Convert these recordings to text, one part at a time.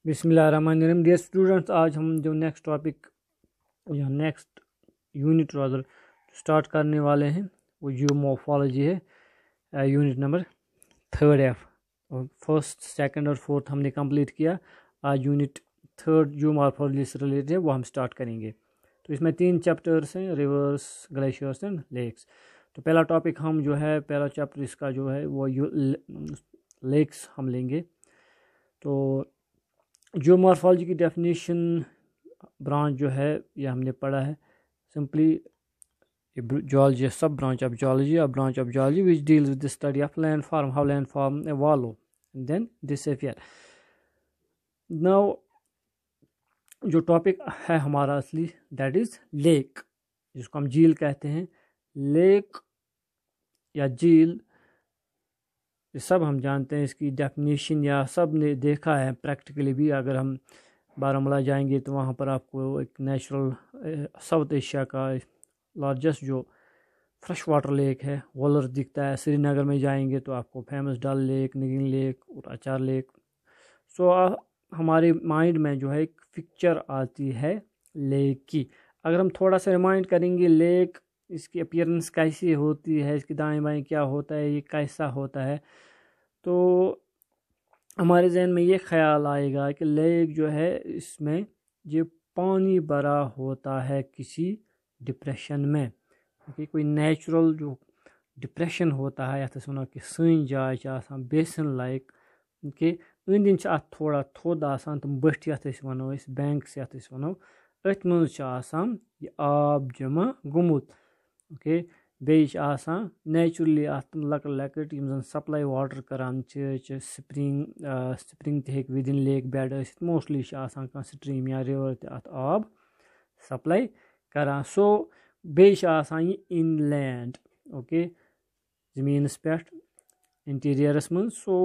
बिस्मिल्लाहिर्रहमानिर्रहीम। Dear students, आज हम जो नेक्स्ट टॉपिक या नेक्स्ट यूनिट रादर स्टार्ट करने वाले हैं वो जियोमॉर्फोलॉजी है। यूनिट नंबर 3 F और फर्स्ट सेकंड और फोर्थ हमने कंप्लीट किया। आज यूनिट 3 जियोमॉर्फोलॉजी से रिलेटेड है, वो हम स्टार्ट करेंगे। तो इसमें 3 चैप्टर्स हैं, रिवर्स, ग्लेशियर्स एंड लेक्स। तो पहला टॉपिक हम जो है, पहला चैप्टर इसका जो है वो लेक्स हम लेंगे। तो जियोमॉर्फोलॉजी की डेफिनेशन ब्रांच जो है ये हमने पढ़ा है। सिंपली जियोलॉजी सब branch of geology, a branch of geology which deals with the study of land form, how land form evolve and then disappear। Now जो टॉपिक है हमारा असली, दैट इज लेक, जिसको हम झील कहते हैं। लेक या झील ये सब हम जानते हैं, इसकी डेफिनेशन या सब ने देखा है प्रैक्टिकली भी। अगर हम बारामूला जाएंगे तो वहाँ पर आपको एक नेचुरल साउथ एशिया का लार्जेस्ट जो फ्रेश वाटर लेक है वॉलर दिखता है। श्रीनगर में जाएंगे तो आपको फेमस डल लेक, निगिन लेक और अचार लेक। सो हमारे माइंड में जो है एक पिक्चर आती है लेक की। अगर हम थोड़ा सा रिमाइंड करेंगे लेक, इसकी अपीयरेंस कैसी होती है, इसकी दाएं बाएं क्या होता है, ये कैसा होता है, तो हमारे जहन में ये ख्याल आएगा कि लेक जो है इसमें ये पानी भरा होता है किसी डिप्रेशन में। क्योंकि कोई नेचुरल जो डिप्रेशन होता है, यथ वो कि सन जाए बेसन लाइक कि अंदि अत थोड़ा थोद आसान, तुम बठ यथ वो बैंक्स यथ वो अथ मज ये आब जमा गुमुत। ओके, बेच नेचुरली अत लकट लकट यम सप्लाई वाटर करान स्प्रिंग ते within lake bed mostly stream या रिवर अत आब सप्लाई करान। सो बेच ये इनलैंड, ओके, जमीनस पे इंटीरियरस मन। सो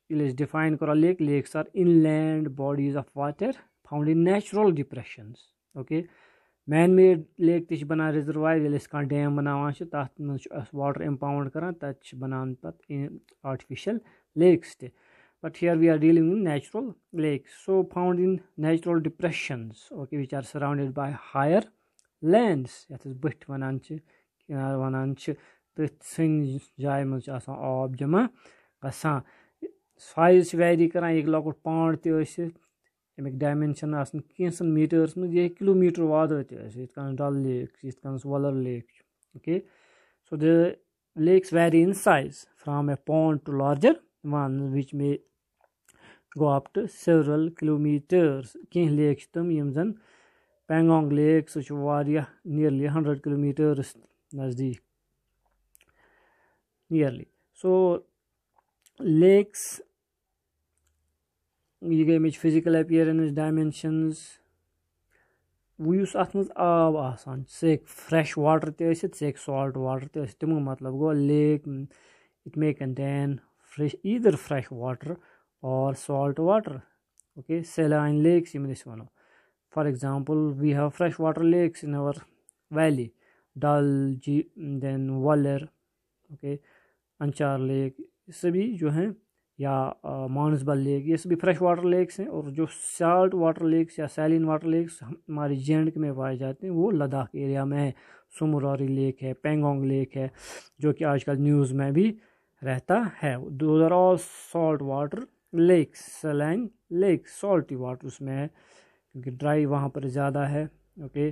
ये डिफाइन करो lake, lakes are inland bodies of water found in natural depressions. Okay, man made lake ती बनान रिजर्वायर, ये डैम बनावान तथ मज वाटर इम्पाउंड करान, तत बनान पे आर्टिफिशियल लेक्स ते। But here we are dealing in natural lakes, so found in natural depressions, okay, which are surrounded by higher lands, यथ बठ वनान वनान तथ सन जाय मज आब जमा गसान। साइज वैरी करान, एक लॉकुट पांड ते अमिक डायमेंशन कैंसन मीटर्स में, ये किलोमीटर वाद Dal lake, Wular lake. Okay, so the lakes vary in size from a pond to larger one which may go up to several kilometres. कह लेक तम यम जन पेंगोंग लेक, सह नियरली 100 किलोमीटर्स नज़दीक नियरली। सो लेक्स ये गई मे फिजिकल अपीयरेंस, डायमेंशंस, वो अत मज आब आसान, से फ्रेश वाटर ते सॉल्ट वाटर ते, तमो मतलब गो lake it may contain fresh either fresh water और salt water. Okay, saline lakes वो। For example we have fresh water lakes in our valley, Dal जी, then Wular, okay, Anchar lake, सभी जो हैं, या मानसबल लेक, ये सभी फ्रेश वाटर लेक्स हैं। और जो साल्ट वाटर लेक्स या सैलिन वाटर लेक्स हमारे जे.एंड.के में पाए जाते हैं वो लद्दाख एरिया में है। सुमुरारी लेक है, पेंगोंग लेक है, जो कि आजकल न्यूज़ में भी रहता है। Those are all salt water lakes. Saline lake salty water उसमें है क्योंकि ड्राई वहाँ पर ज़्यादा है। ओके,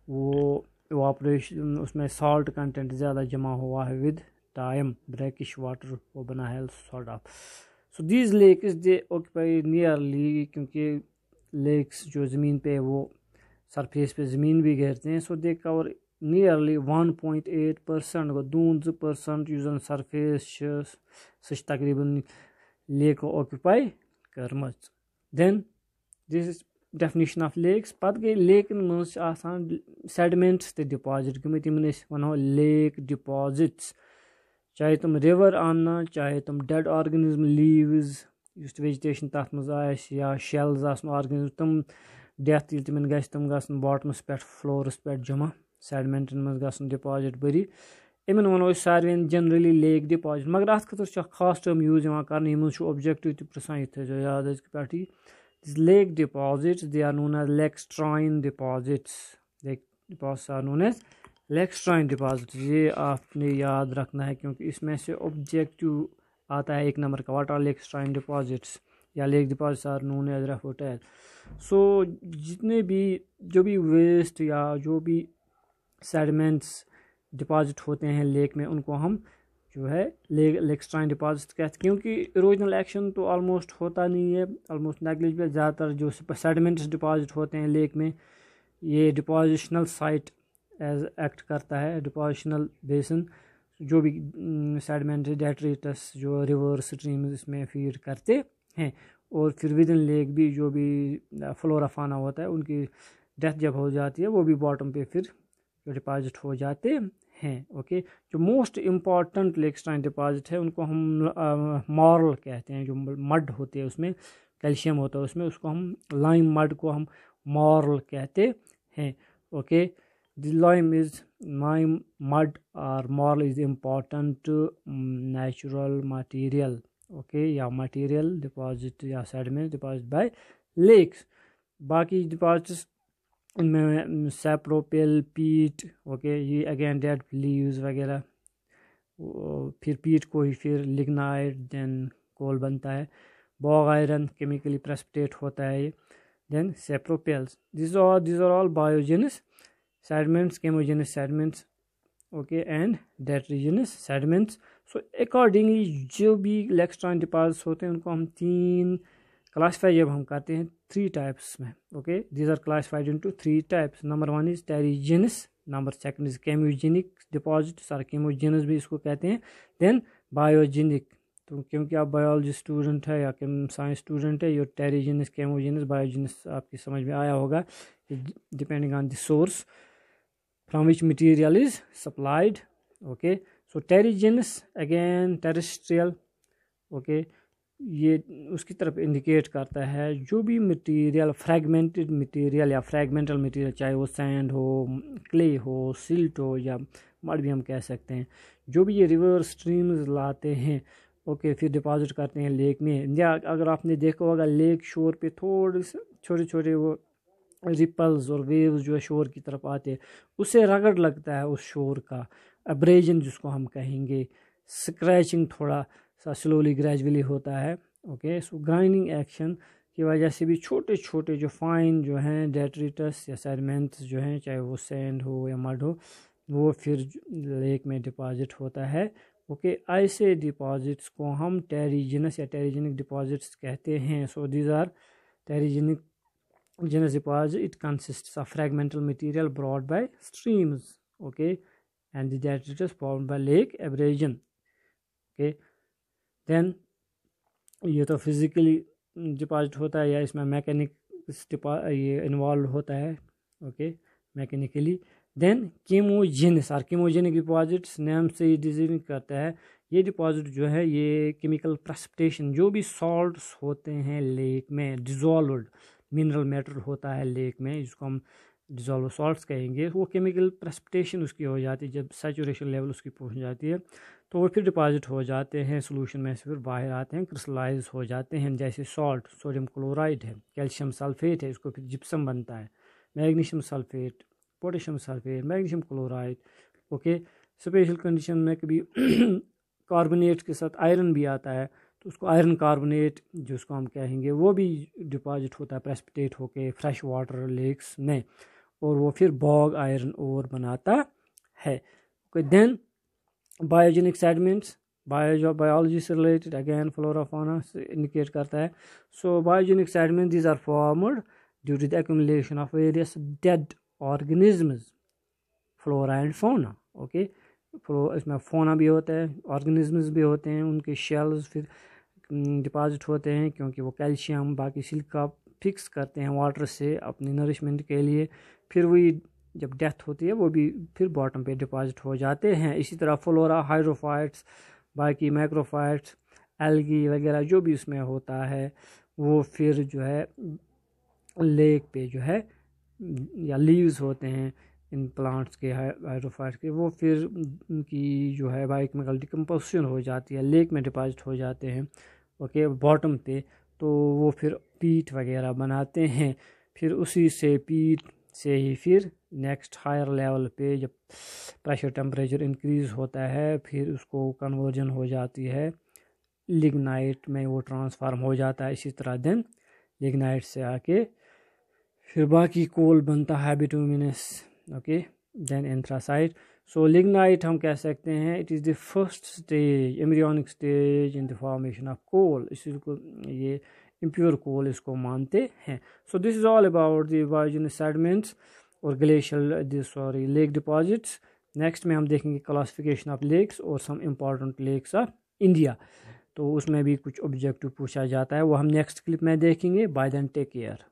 वो इवापोरेशन उसमें सॉल्ट कंटेंट ज़्यादा जमा हुआ है विद टाइम, ब्रैकिश वाटर वो बना है sort of. So these lakes they occupy nearly, क्योंकि लेक्स जो ज़मीन पे वो सरफेस पे ज़मीन भी घेरते हैं, सो दे कवर नियरली 1.8% गो 2% यूजन सरफेस सह तकरीबन लेक ऑक्यूपाई करमज। Then this is definition of lakes. पत गई लेकन मज सेडिमेंट्स ते डिपॉजिट गमत, यमन वनो लेक डिपॉजिट्स, चाहे तुम रिवर आना, चाहे तुम डेड ऑर्गेनिज्म लीव्स, उस वेजिटेशन तथ मज या शेल्स ऑर्गेनिज्म, तुम डेथ ये तिमन गम बॉटमस पे फ्लोरस पे जमा, सेडिमेंटन मज डिपॉजिट बरी। इमन वनो सारे जनरली लेक डिपॉजिट मगर अत खतर खास टर्म यूज कर ऑब्जेक्टिव तसान ये याद पे lake deposits they are known as lacustrine deposits are known as lacustrine deposits. ये आपने याद रखना है क्योंकि इसमें से ऑब्जेक्टिव आता है 1 नंबर का। व्हाट आर लेक्स्ट्राइन डिपॉजिट्स या lake deposits are known as referred as. So जितने भी जो भी वेस्ट या जो भी सेडिमेंट्स डिपॉजिट होते हैं लेक में उनको हम जो है लेक्स्ट्राइन डिपॉजिट कहते हैं क्योंकि इरोजनल एक्शन तो ऑलमोस्ट होता नहीं है, ऑलमोस्ट नेग्लिजिबल। ज़्यादातर जो सेडिमेंट्स डिपॉजिट होते हैं लेक में ये डिपॉजिशनल साइट एज एक्ट करता है, डिपॉजिशनल बेसिन। जो भी सेडिमेंट डेट्रिटस जो रिवर स्ट्रीम्स इसमें फीड करते हैं और फिर विद इन लेक भी जो भी फ्लोरा फाना होता है उनकी डेथ जब हो जाती है वो भी बॉटम पे फिर जो डिपॉजिट हो जाते हैं। ओके, जो मोस्ट इम्पॉर्टेंट लेक्स्ट्राइन डिपॉजिट है उनको हम मॉरल कहते हैं। जो मड होते हैं उसमें कैल्शियम होता है उसमें, उसको हम लाइम मड को हम मॉरल कहते हैं। Okay, the lime is lime mud और marl is important natural material. Okay, या मटेरियल डिपॉजिट या सेडिमेंट डिपॉजिट बाय लेक्स। बाकी डिपॉजिट्स इनमें सैप्रोपिल, पीट, ओके, ये अगेन डेड लीव्स वगैरह, फिर पीट को ही फिर लिग्नाइट देन कोल बनता है। बॉग आयरन केमिकली प्रेसिपिटेट होता है ये, then sapropels. This are all biogenous sediments, chemogenous sediments, okay, and detrigenous sediments. So accordingly जो भी लेक्स्ट्राइन डिपॉजिट्स होते हैं उनको हम 3 क्लासीफाई जब हम करते हैं 3 टाइप्स में। Okay, these are classified into 3 types. Number 1 is terrigenous, number 2 is chemogenic deposits और केमोजेनस भी इसको कहते हैं। देन बायोजेनिक, तो क्योंकि आप बायोलॉजी स्टूडेंट है या साइंस स्टूडेंट है, ये टेरिजेनस, केमोजेनस, बायोजेनस आपकी समझ में आया होगा depending on the source from which material is supplied. Okay, so terrigenous again terrestrial, okay, ये उसकी तरफ इंडिकेट करता है जो भी मटेरियल फ्रैगमेंटेड मटेरियल या फ्रैगमेंटल मटेरियल, चाहे वो सैंड हो, क्ले हो, सिल्ट हो या मड भी हम कह सकते हैं, जो भी ये रिवर स्ट्रीम्स लाते हैं, ओके, फिर डिपॉजिट करते हैं लेक में। या अगर आपने देखा होगा लेक शोर पे थोड़े से छोटे छोटे वो रिपल्स और वेव्स जो है शोर की तरफ आते हैं, उससे रगड़ लगता है उस शोर का, अब्रेजन जिसको हम कहेंगे, स्क्रैचिंग थोड़ा सा स्लोली ग्रेजुअली होता है। ओके, सो ग्राइंडिंग एक्शन की वजह से भी छोटे छोटे जो फाइन जो हैं डेट्रिटस या सेडिमेंट्स जो हैं, चाहे वो सैंड हो या मड हो, वो फिर लेक में डिपॉजिट होता है। ओके, ऐसे डिपॉजिट्स को हम टेरिजेनस या टेरिजेनिक डिपॉजिट्स कहते हैं। So these are terrigenic genus deposit. It consists of fragmental material brought by streams, okay, and the detritus formed by lake abrasion. Okay, then ये तो फिजिकली डिपॉजिट होता है या इसमें मैकेनिक्स ये इन्वॉल्व होता है, ओके, मैकेनिकली। देन कीमोजेनस और कीमोजेनिक डिपॉजिट्स नेम से ही डिजाइन करता है। ये डिपॉजिट जो है ये केमिकल प्रेसिपिटेशन, जो भी सॉल्ट्स होते हैं लेक में, डिजॉल्व्ड मिनरल मैटर होता है लेक में जिसको हम डिजॉल्व सॉल्ट्स कहेंगे, वो केमिकल प्रेसिपिटेशन उसकी हो जाती है। जब सैचुरेशन लेवल उसकी पहुंच जाती है तो वो फिर डिपॉजिट हो जाते हैं सोल्यूशन में से, फिर बाहर आते हैं, क्रिस्टलाइज हो जाते हैं। जैसे सॉल्ट, सोडियम क्लोराइड है, कैल्शियम सल्फेट है, इसको फिर जिप्सम बनता है, magnesium sulphate, potassium sulphate, magnesium chloride. Okay, special condition में कभी कार्बोनेट के साथ आयरन भी आता है तो उसको आयरन कार्बोनेट जिसको हम कहेंगे वो भी डिपॉजिट होता है प्रेसिपिटेट होके फ्रेश वाटर लेक्स में, और वो फिर बॉग आयरन ओर बनाता है। Okay, then biogenic sediments, biology से रिलेटेड, अगेन फ्लोरा फाना से इंडिकेट करता है। So biogenic sediments these are formed due to the accumulation of various dead organisms, flora and fauna. Okay, इसमें fauna भी होता है, ऑर्गेनिजम्स भी होते हैं, उनके शेल्स फिर डिपॉजिट होते हैं क्योंकि वो कैल्शियम बाकी सिलिका फिक्स करते हैं वाटर से अपनी नरिशमेंट के लिए। फिर वही जब डेथ होती है वो भी फिर बॉटम पे डिपॉजिट हो जाते हैं। इसी तरह फ्लोरा, हाइड्रोफाइट्स, बाकी मैक्रोफाइट्स, एल्गी वगैरह जो भी उसमें होता है वो फिर जो है लेक पे जो है या लीव्स होते हैं इन प्लांट्स के हाइड्रोफाइट्स के, वो फिर उनकी जो है बायोकेमिकल डिकम्पोजिशन हो जाती है, लेक में डिपॉजिट हो जाते हैं ओके बॉटम पे, तो वो फिर पीट वगैरह बनाते हैं। फिर उसी से पीट से ही फिर नेक्स्ट हायर लेवल पे जब प्रेशर टेम्परेचर इंक्रीज़ होता है फिर उसको कन्वर्जन हो जाती है लिग्नाइट में, वो ट्रांसफार्म हो जाता है। इसी तरह देन लिग्नाइट से आके फिर बाकी कोल बनता है bituminous okay then anthracite. So lignite हम कह सकते हैं it is the first stage embryonic stage in the formation of coal, इसको ये इम्प्योर कोल इसको मानते हैं। So this is all about the biogenic sediments और ग्लेशियल लेक डिपॉजिट्स। नेक्स्ट में हम देखेंगे क्लासिफिकेशन ऑफ लेक्स और some important lakes of India, तो उसमें भी कुछ ऑब्जेक्टिव पूछा जाता है, वो हम नेक्स्ट क्लिप में देखेंगे। Bye then take care.